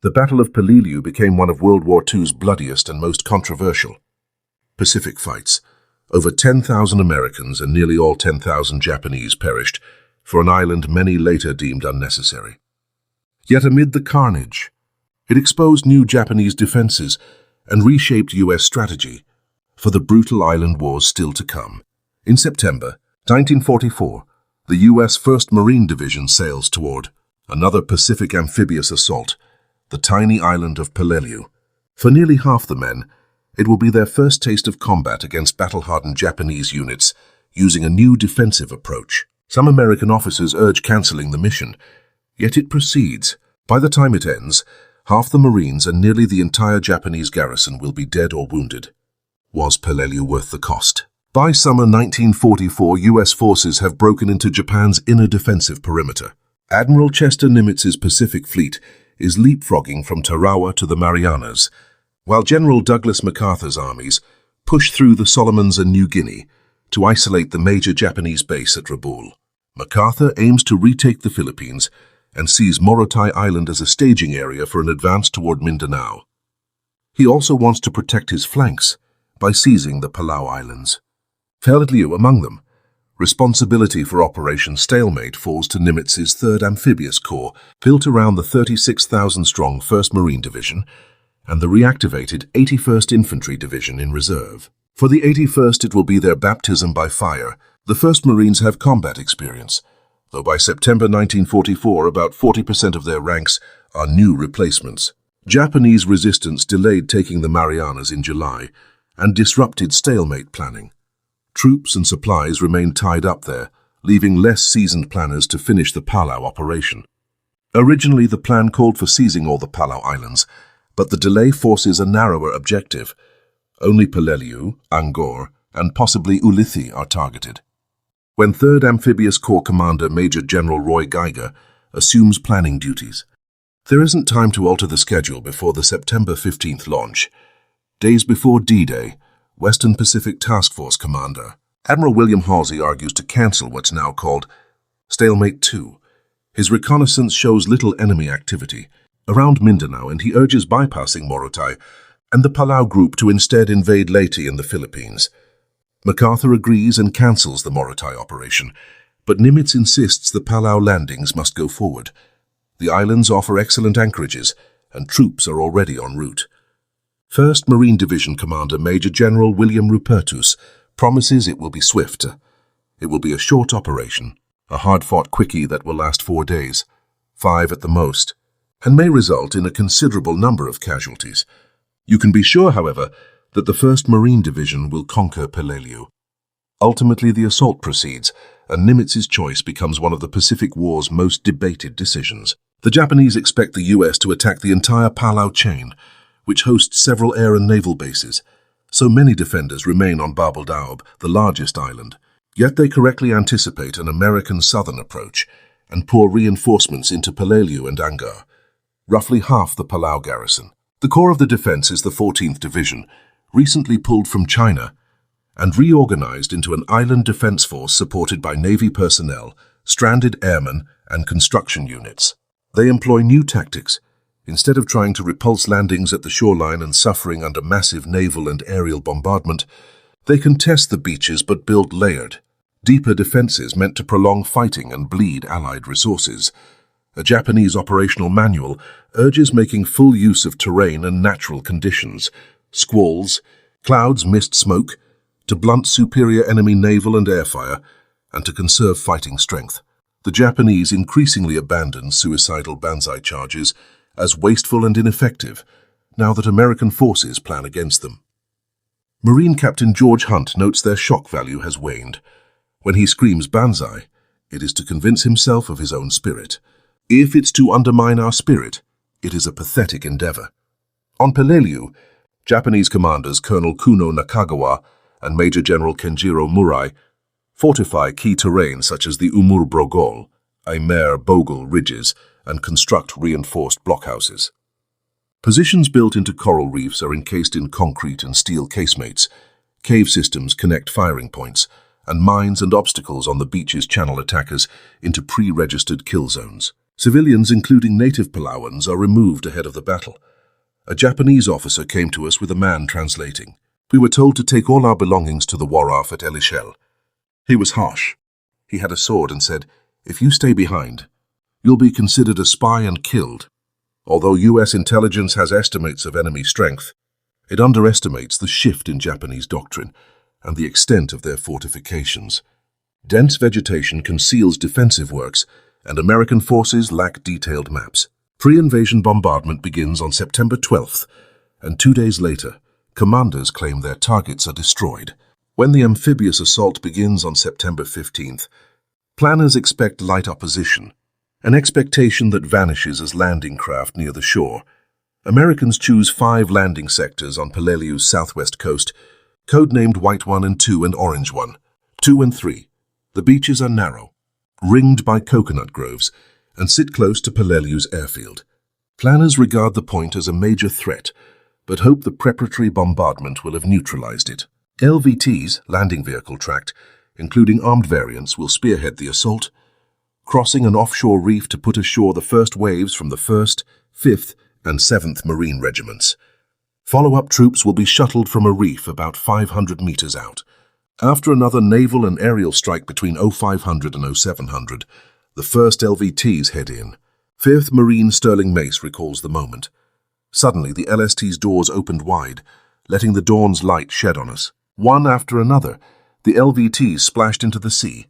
The Battle of Peleliu became one of World War II's bloodiest and most controversial Pacific fights. Over 10,000 Americans and nearly all 10,000 Japanese perished for an island many later deemed unnecessary. Yet amid the carnage, it exposed new Japanese defenses and reshaped U.S. strategy for the brutal island wars still to come. In September 1944, the U.S. 1st Marine Division sails toward another Pacific amphibious assault, the tiny island of Peleliu. For nearly half the men, it will be their first taste of combat against battle-hardened Japanese units using a new defensive approach. Some American officers urge cancelling the mission, yet it proceeds. By the time it ends, half the Marines and nearly the entire Japanese garrison will be dead or wounded. Was Peleliu worth the cost? By summer 1944, U.S. forces have broken into Japan's inner defensive perimeter. Admiral Chester Nimitz's Pacific Fleet is leapfrogging from Tarawa to the Marianas, while General Douglas MacArthur's armies push through the Solomons and New Guinea to isolate the major Japanese base at Rabaul. MacArthur aims to retake the Philippines and sees Morotai Island as a staging area for an advance toward Mindanao. He also wants to protect his flanks by seizing the Palau Islands. Peleliu among them. Responsibility for Operation Stalemate falls to Nimitz's 3rd Amphibious Corps, built around the 36,000-strong 1st Marine Division and the reactivated 81st Infantry Division in reserve. For the 81st, it will be their baptism by fire. The 1st Marines have combat experience, though by September 1944, about 40% of their ranks are new replacements. Japanese resistance delayed taking the Marianas in July and disrupted stalemate planning. Troops and supplies remained tied up there, leaving less seasoned planners to finish the Palau operation. Originally, the plan called for seizing all the Palau Islands, but the delay forces a narrower objective. Only Peleliu, Angkor, and possibly Ulithi are targeted. When 3rd Amphibious Corps Commander Major General Roy Geiger assumes planning duties, there isn't time to alter the schedule before the September 15th launch. Days before D-Day, Western Pacific Task Force Commander Admiral William Halsey argues to cancel what's now called Stalemate 2. His reconnaissance shows little enemy activity around Mindanao, and he urges bypassing Morotai and the Palau group to instead invade Leyte in the Philippines. MacArthur agrees and cancels the Morotai operation, but Nimitz insists the Palau landings must go forward. The islands offer excellent anchorages, and troops are already en route. 1st Marine Division Commander Major General William Rupertus promises it will be swift. It will be a short operation, a hard-fought quickie that will last 4 days, 5 at the most, and may result in a considerable number of casualties. You can be sure, however, that the 1st Marine Division will conquer Peleliu. Ultimately, the assault proceeds, and Nimitz's choice becomes one of the Pacific War's most debated decisions. The Japanese expect the U.S. to attack the entire Palau chain, which hosts several air and naval bases, so many defenders remain on Babel Daob, the largest island. Yet they correctly anticipate an American southern approach and pour reinforcements into Peleliu and Angkor, roughly half the Palau garrison. The core of the defense is the 14th Division, recently pulled from China and reorganized into an island defense force supported by Navy personnel, stranded airmen, and construction units. They employ new tactics. Instead of trying to repulse landings at the shoreline and suffering under massive naval and aerial bombardment, they contest the beaches but build layered, deeper defenses meant to prolong fighting and bleed Allied resources. A Japanese operational manual urges making full use of terrain and natural conditions, squalls, clouds, mist, smoke, to blunt superior enemy naval and air fire, and to conserve fighting strength. The Japanese increasingly abandon suicidal banzai charges as wasteful and ineffective, now that American forces plan against them. Marine Captain George Hunt notes their shock value has waned. When he screams banzai, it is to convince himself of his own spirit. If it's to undermine our spirit, it is a pathetic endeavor. On Peleliu, Japanese commanders Colonel Kuno Nakagawa and Major General Kenjiro Murai fortify key terrain such as the Umur Brogol, Aimer Bogle ridges, and construct reinforced blockhouses. Positions built into coral reefs are encased in concrete and steel casemates. Cave systems connect firing points, and mines and obstacles on the beaches channel attackers into pre-registered kill zones. Civilians, including native Palauans, are removed ahead of the battle. A Japanese officer came to us with a man translating. We were told to take all our belongings to the wharf at Elishel. He was harsh. He had a sword and said, "If you stay behind, you'll be considered a spy and killed." Although US intelligence has estimates of enemy strength, it underestimates the shift in Japanese doctrine and the extent of their fortifications. Dense vegetation conceals defensive works, and American forces lack detailed maps. Pre-invasion bombardment begins on September 12th, and 2 days later, commanders claim their targets are destroyed. When the amphibious assault begins on September 15th, planners expect light opposition, an expectation that vanishes as landing craft near the shore. Americans choose 5 landing sectors on Peleliu's southwest coast, codenamed White 1 and 2 and Orange 1, 2 and 3. The beaches are narrow, ringed by coconut groves, and sit close to Peleliu's airfield. Planners regard the point as a major threat, but hope the preparatory bombardment will have neutralized it. LVTs, landing vehicle tracked, including armed variants, will spearhead the assault, crossing an offshore reef to put ashore the first waves from the 1st, 5th, and 7th Marine Regiments. Follow-up troops will be shuttled from a reef about 500 meters out. After another naval and aerial strike between 0500 and 0700, the first LVTs head in. 5th Marine Sterling Mace recalls the moment. Suddenly, the LST's doors opened wide, letting the dawn's light shed on us. One after another, the LVTs splashed into the sea,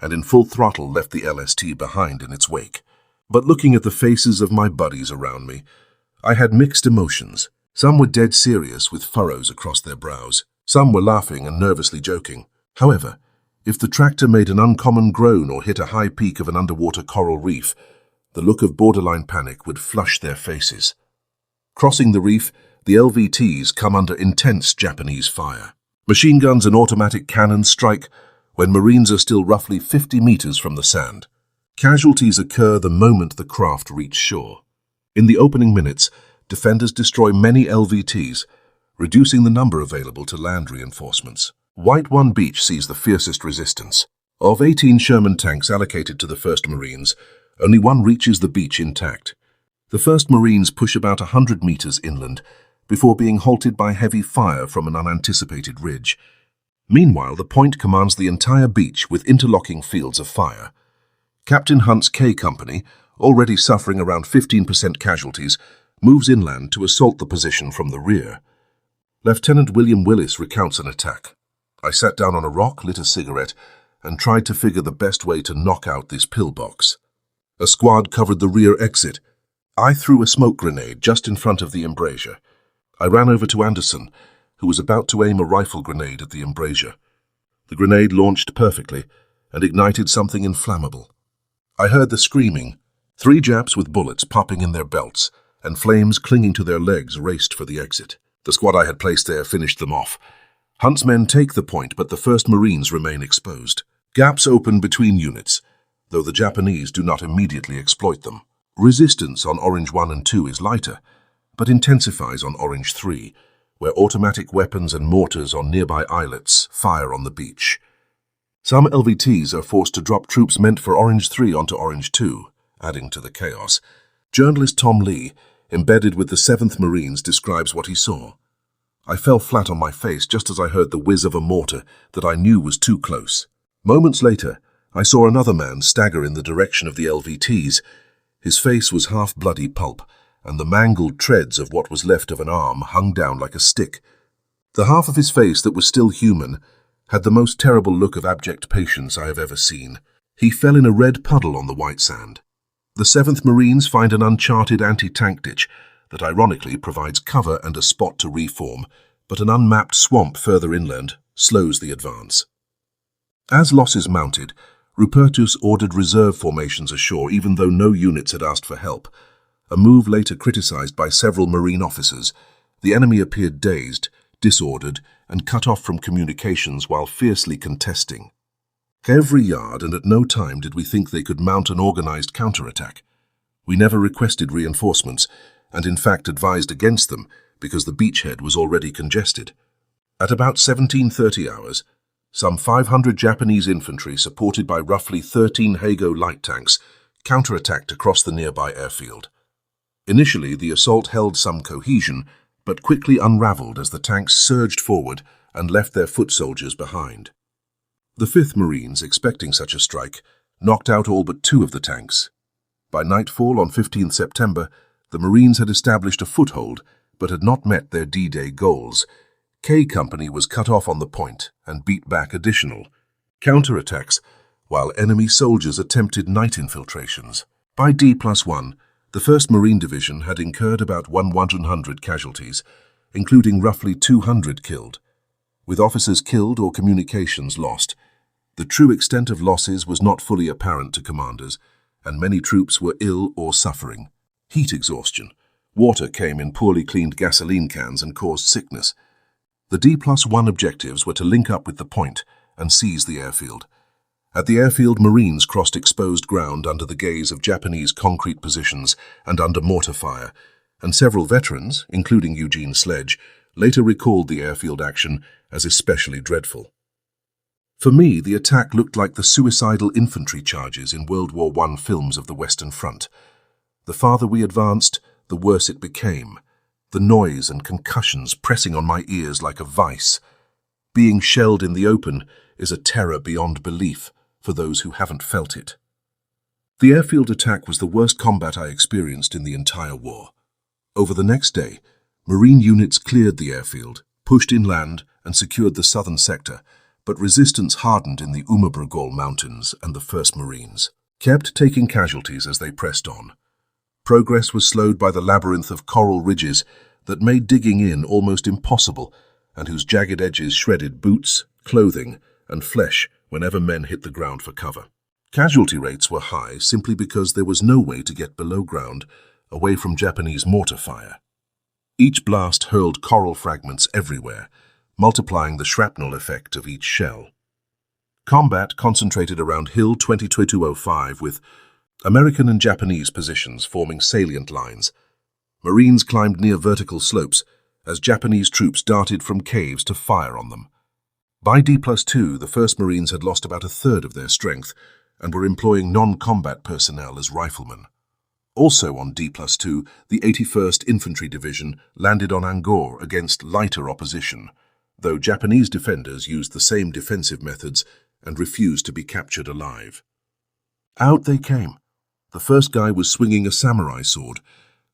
and in full throttle left the LST behind in its wake. But looking at the faces of my buddies around me, I had mixed emotions. Some were dead serious with furrows across their brows. Some were laughing and nervously joking. However, if the tractor made an uncommon groan or hit a high peak of an underwater coral reef, the look of borderline panic would flush their faces. Crossing the reef, the LVTs come under intense Japanese fire. Machine guns and automatic cannons strike when Marines are still roughly 50 meters from the sand. Casualties occur the moment the craft reach shore. In the opening minutes, defenders destroy many LVTs, reducing the number available to land reinforcements. White 1 Beach sees the fiercest resistance. Of 18 Sherman tanks allocated to the 1st Marines, only 1 reaches the beach intact. The 1st Marines push about 100 meters inland before being halted by heavy fire from an unanticipated ridge. Meanwhile, the point commands the entire beach with interlocking fields of fire. Captain Hunt's K Company, already suffering around 15% casualties, moves inland to assault the position from the rear. Lieutenant William Willis recounts an attack. I sat down on a rock, lit a cigarette, and tried to figure the best way to knock out this pillbox. A squad covered the rear exit. I threw a smoke grenade just in front of the embrasure. I ran over to Anderson, who was about to aim a rifle grenade at the embrasure. The grenade launched perfectly and ignited something inflammable. I heard the screaming. 3 Japs with bullets popping in their belts and flames clinging to their legs raced for the exit. The squad I had placed there finished them off. Hunt's men take the point, but the 1st Marines remain exposed. Gaps open between units, though the Japanese do not immediately exploit them. Resistance on Orange 1 and 2 is lighter, but intensifies on Orange 3, where automatic weapons and mortars on nearby islets fire on the beach. Some LVTs are forced to drop troops meant for Orange 3 onto Orange 2, adding to the chaos. Journalist Tom Lee, embedded with the 7th Marines, describes what he saw. I fell flat on my face just as I heard the whiz of a mortar that I knew was too close. Moments later, I saw another man stagger in the direction of the LVTs. His face was half bloody pulp, and the mangled treads of what was left of an arm hung down like a stick. The half of his face that was still human had the most terrible look of abject patience I have ever seen. He fell in a red puddle on the white sand. The 7th Marines find an uncharted anti-tank ditch that ironically provides cover and a spot to reform, but an unmapped swamp further inland slows the advance. As losses mounted, Rupertus ordered reserve formations ashore even though no units had asked for help. A move later criticized by several Marine officers. The enemy appeared dazed, disordered, and cut off from communications while fiercely contesting. Every yard, and at no time did we think they could mount an organized counterattack. We never requested reinforcements, and in fact advised against them because the beachhead was already congested. At about 17:30 hours, some 500 Japanese infantry supported by roughly 13 Hago light tanks counterattacked across the nearby airfield. Initially, the assault held some cohesion, but quickly unraveled as the tanks surged forward and left their foot soldiers behind. The 5th Marines, expecting such a strike, knocked out all but 2 of the tanks. By nightfall on 15th September, the Marines had established a foothold, but had not met their D-Day goals. K Company was cut off on the point and beat back additional counterattacks, while enemy soldiers attempted night infiltrations. By D+1, the 1st Marine Division had incurred about 100 casualties, including roughly 200 killed, with officers killed or communications lost. The true extent of losses was not fully apparent to commanders, and many troops were ill or suffering. Heat exhaustion. Water came in poorly cleaned gasoline cans and caused sickness. The D+1 objectives were to link up with the point and seize the airfield. At the airfield, Marines crossed exposed ground under the gaze of Japanese concrete positions and under mortar fire, and several veterans, including Eugene Sledge, later recalled the airfield action as especially dreadful. For me, the attack looked like the suicidal infantry charges in World War I films of the Western Front. The farther we advanced, the worse it became, the noise and concussions pressing on my ears like a vice. Being shelled in the open is a terror beyond belief for those who haven't felt it. The airfield attack was the worst combat I experienced in the entire war. Over the next day, Marine units cleared the airfield, pushed inland, and secured the southern sector, but resistance hardened in the Umabrogol Mountains, and the 1st Marines kept taking casualties as they pressed on. Progress was slowed by the labyrinth of coral ridges that made digging in almost impossible, and whose jagged edges shredded boots, clothing, and flesh whenever men hit the ground for cover. Casualty rates were high simply because there was no way to get below ground, away from Japanese mortar fire. Each blast hurled coral fragments everywhere, multiplying the shrapnel effect of each shell. Combat concentrated around Hill 2205 with American and Japanese positions forming salient lines. Marines climbed near vertical slopes as Japanese troops darted from caves to fire on them. By D+2, the 1st Marines had lost about a third of their strength and were employing non-combat personnel as riflemen. Also on D+2, the 81st Infantry Division landed on Angkor against lighter opposition, though Japanese defenders used the same defensive methods and refused to be captured alive. Out they came. The first guy was swinging a samurai sword.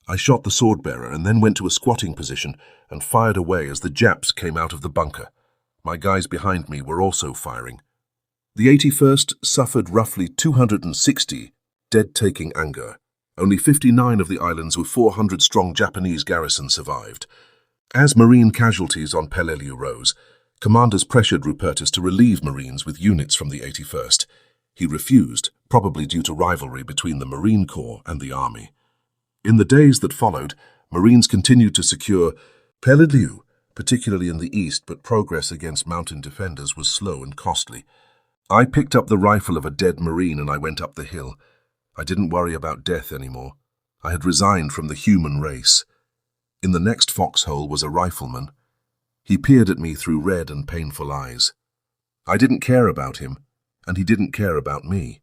I shot the sword-bearer and then went to a squatting position and fired away as the Japs came out of the bunker. My guys behind me were also firing. The 81st suffered roughly 260 dead taking Angkor. Only 59 of the island's 400-strong Japanese garrison survived. As Marine casualties on Peleliu rose, commanders pressured Rupertus to relieve Marines with units from the 81st. He refused, probably due to rivalry between the Marine Corps and the Army. In the days that followed, Marines continued to secure Peleliu, particularly in the east, but progress against mountain defenders was slow and costly. I picked up the rifle of a dead Marine and I went up the hill. I didn't worry about death anymore. I had resigned from the human race. In the next foxhole was a rifleman. He peered at me through red and painful eyes. I didn't care about him, and he didn't care about me.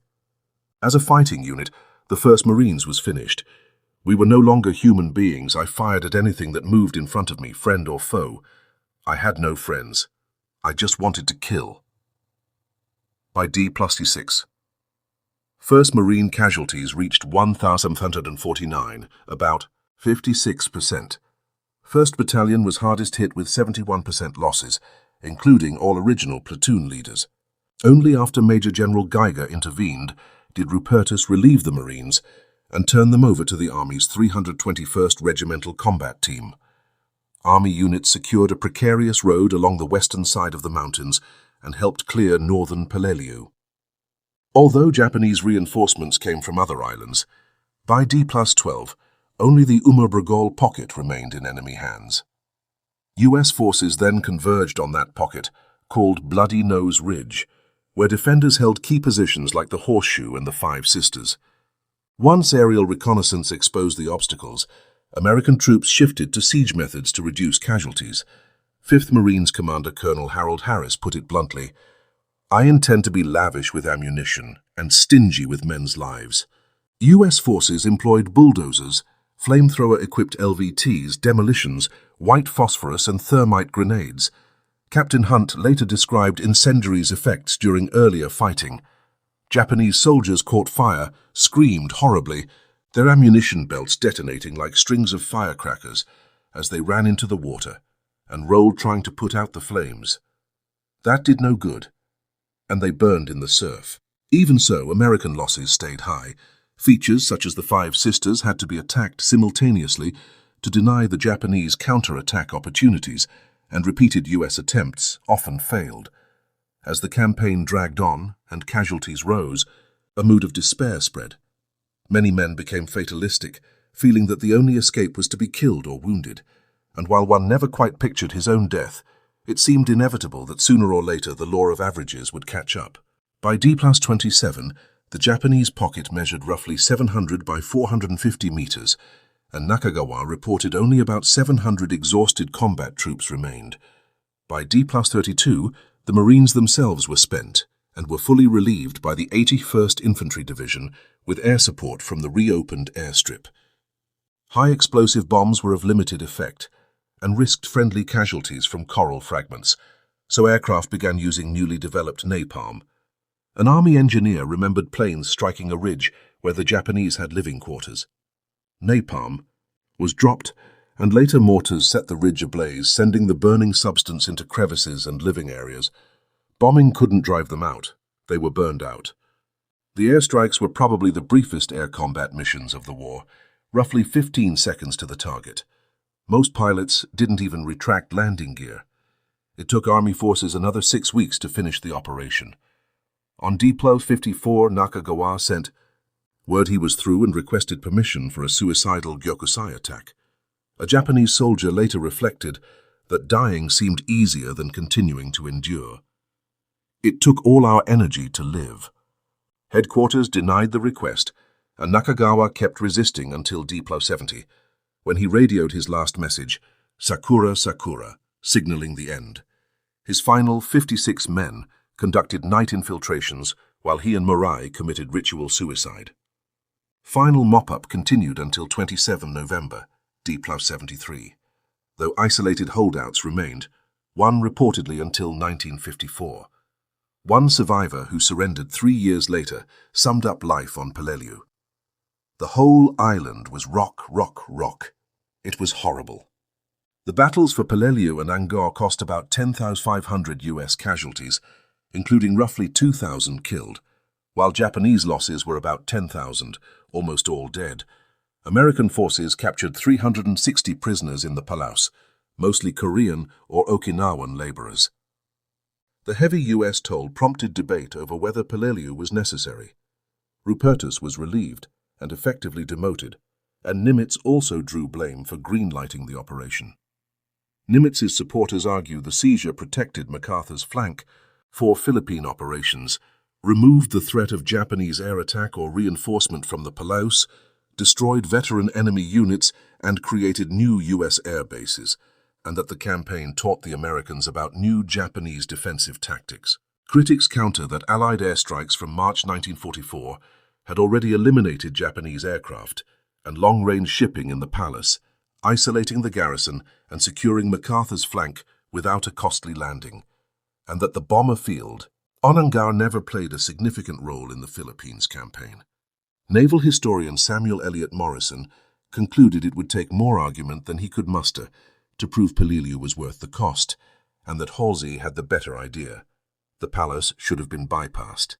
As a fighting unit, the 1st Marines was finished. We were no longer human beings. I fired at anything that moved in front of me, friend or foe. I had no friends. I just wanted to kill. By D+6. 1st Marine casualties reached 1,149, about 56%. 1st Battalion was hardest hit with 71% losses, including all original platoon leaders. Only after Major General Geiger intervened did Rupertus relieve the Marines and turn them over to the Army's 321st Regimental Combat Team. Army units secured a precarious road along the western side of the mountains and helped clear northern Peleliu. Although Japanese reinforcements came from other islands, by D+12, only the Umabrogol pocket remained in enemy hands. U.S. forces then converged on that pocket, called Bloody Nose Ridge, where defenders held key positions like the Horseshoe and the Five Sisters. Once aerial reconnaissance exposed the obstacles, American troops shifted to siege methods to reduce casualties. 5th Marines Commander Colonel Harold Harris put it bluntly, "I intend to be lavish with ammunition and stingy with men's lives. US forces employed bulldozers, flamethrower-equipped LVTs, demolitions, white phosphorus and thermite grenades. Captain Hunt later described incendiaries' effects during earlier fighting. Japanese soldiers caught fire, screamed horribly, their ammunition belts detonating like strings of firecrackers as they ran into the water and rolled trying to put out the flames. That did no good, and they burned in the surf. Even so, American losses stayed high. Features such as the Five Sisters had to be attacked simultaneously to deny the Japanese counter-attack opportunities, and repeated US attempts often failed. As the campaign dragged on and casualties rose, a mood of despair spread. Many men became fatalistic, feeling that the only escape was to be killed or wounded, and while one never quite pictured his own death, it seemed inevitable that sooner or later the law of averages would catch up. By D+27, the Japanese pocket measured roughly 700 by 450 meters, and Nakagawa reported only about 700 exhausted combat troops remained. By D+32, the Marines themselves were spent and were fully relieved by the 81st Infantry Division with air support from the reopened airstrip. High explosive bombs were of limited effect and risked friendly casualties from coral fragments, so aircraft began using newly developed napalm. An army engineer remembered planes striking a ridge where the Japanese had living quarters. Napalm was dropped, and later mortars set the ridge ablaze, sending the burning substance into crevices and living areas. Bombing couldn't drive them out. They were burned out. The airstrikes were probably the briefest air combat missions of the war, roughly 15 seconds to the target. Most pilots didn't even retract landing gear. It took Army forces another 6 weeks to finish the operation. On D+54, Nakagawa sent word he was through and requested permission for a suicidal Gyokusai attack. A Japanese soldier later reflected that dying seemed easier than continuing to endure. It took all our energy to live. Headquarters denied the request, and Nakagawa kept resisting until D+70, when he radioed his last message, "Sakura, Sakura," signaling the end. His final 56 men conducted night infiltrations while he and Murai committed ritual suicide. Final mop-up continued until 27 November, D+73, though isolated holdouts remained, one reportedly until 1954. One survivor who surrendered 3 years later summed up life on Peleliu. The whole island was rock, rock, rock. It was horrible. The battles for Peleliu and Angkor cost about 10,500 US casualties, including roughly 2,000 killed, while Japanese losses were about 10,000, almost all dead. American forces captured 360 prisoners in the Palaus, mostly Korean or Okinawan laborers. The heavy US toll prompted debate over whether Peleliu was necessary. Rupertus was relieved and effectively demoted, and Nimitz also drew blame for greenlighting the operation. Nimitz's supporters argue the seizure protected MacArthur's flank for Philippine operations, removed the threat of Japanese air attack or reinforcement from the Palaus, destroyed veteran enemy units, and created new US air bases, and that the campaign taught the Americans about new Japanese defensive tactics. Critics counter that Allied airstrikes from March 1944 had already eliminated Japanese aircraft and long-range shipping in the palace, isolating the garrison and securing MacArthur's flank without a costly landing, and that the bomber field on Angkor never played a significant role in the Philippines campaign. Naval historian Samuel Eliot Morrison concluded it would take more argument than he could muster to prove Peleliu was worth the cost, and that Halsey had the better idea. The palace should have been bypassed.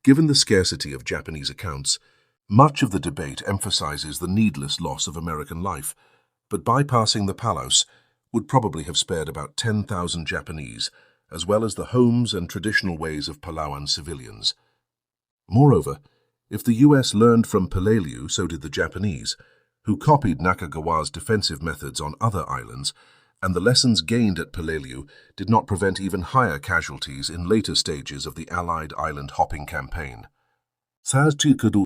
Given the scarcity of Japanese accounts, much of the debate emphasizes the needless loss of American life, but bypassing the palace would probably have spared about 10,000 Japanese, as well as the homes and traditional ways of Palawan civilians. Moreover, if the US learned from Peleliu, so did the Japanese, who copied Nakagawa's defensive methods on other islands, and the lessons gained at Peleliu did not prevent even higher casualties in later stages of the Allied island-hopping campaign.